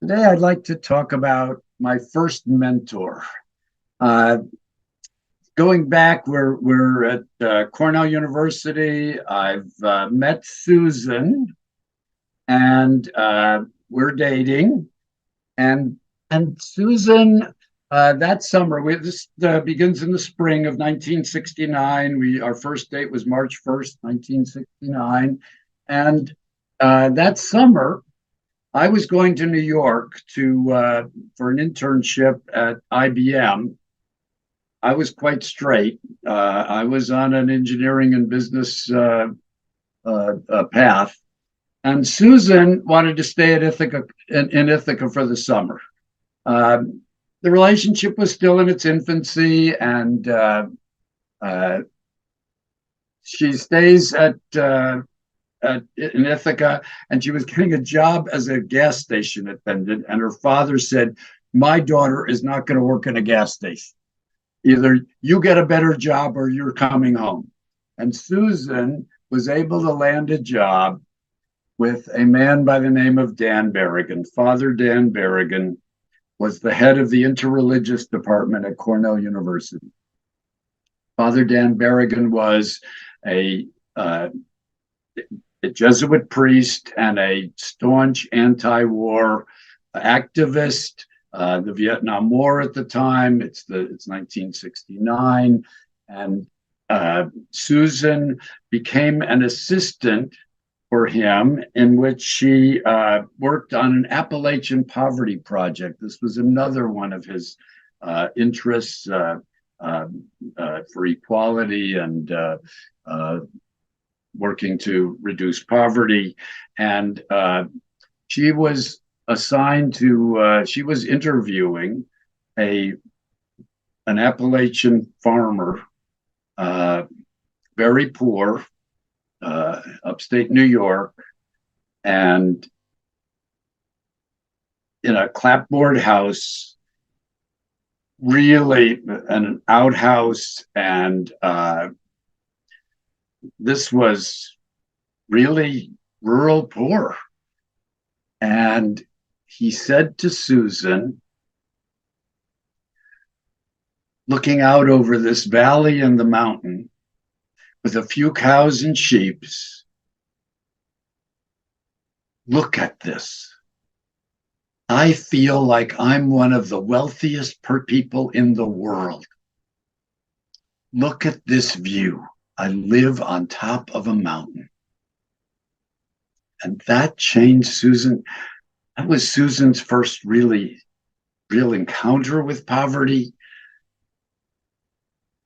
Today, I'd like to talk about my first mentor. Uh, Going back, we're at Cornell University. I've met Susan, and we're dating. And and Susan, that summer, this begins in the spring of 1969. Our first date was March 1st, 1969, and that summer I was going to New York to for an internship at IBM. I was quite straight. I was on an engineering and business path, and Susan wanted to stay at Ithaca in Ithaca for the summer. The relationship was still in its infancy, and uh, she stays in Ithaca, and she was getting a job as a gas station attendant. And her father said, "My daughter is not going to work in a gas station. Either you get a better job or you're coming home." And Susan was able to land a job with a man by the name of Dan Barrigan. Father Dan Barrigan was the head of the interreligious department at Cornell University. Father Dan Barrigan was a uh, a Jesuit priest and a staunch anti-war activist. The Vietnam War at the time, it's 1969, and Susan became an assistant for him, in which she worked on an Appalachian poverty project. This was another one of his interests for equality and working to reduce poverty. And she was assigned to, she was interviewing an Appalachian farmer, very poor, upstate New York, and in a clapboard house, really an outhouse. And this was really rural poor. And he said to Susan, looking out over this valley and the mountain with a few cows and sheep, "Look at this. I feel like I'm one of the wealthiest people in the world. Look at this view. I live on top of a mountain." And that changed Susan. That was Susan's first real encounter with poverty.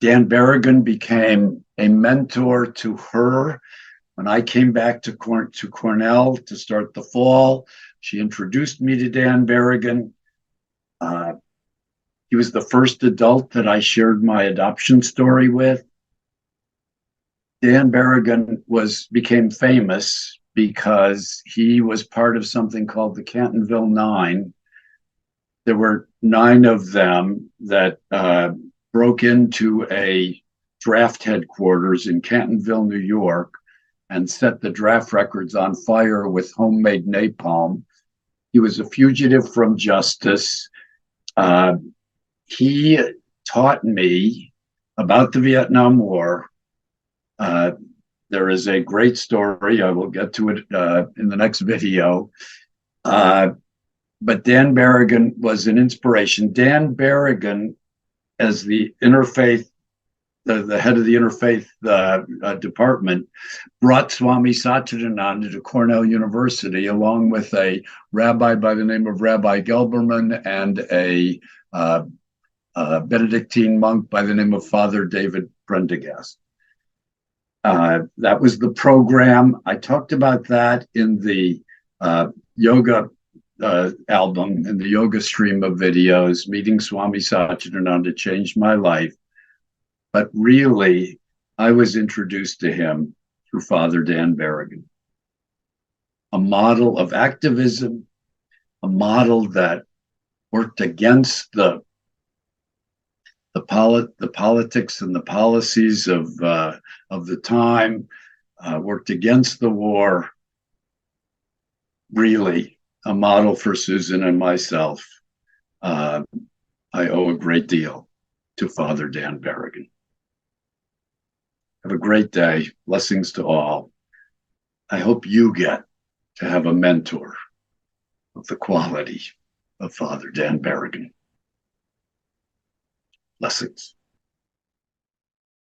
Dan Barrigan became a mentor to her. When I came back to Cornell to start the fall, she introduced me to Dan Barrigan. He was the first adult that I shared my adoption story with. Dan Barrigan became famous because he was part of something called the Cantonville Nine. There were 9 of them that broke into a draft headquarters in Cantonville, New York, and set the draft records on fire with homemade napalm. He was a fugitive from justice. He taught me about the Vietnam War. There is a great story. I will get to it in the next video. But Dan Barrigan was an inspiration. Dan Barrigan, as the interfaith, the head of the interfaith department, brought Swami Satchidananda to Cornell University, along with a rabbi by the name of Rabbi Gelberman and a Benedictine monk by the name of Father David Prendergast. That was the program. I talked about that in the yoga album, in the yoga stream of videos. Meeting Swami Satchidananda changed my life. But really, I was introduced to him through Father Dan Barrigan, a model of activism, a model that worked against the politics and the policies of the time, worked against the war. Really, a model for Susan and myself. Uh, I owe a great deal to Father Dan Barrigan. Have a great day. Blessings to all. I hope you get to have a mentor of the quality of Father Dan Barrigan. Blessings.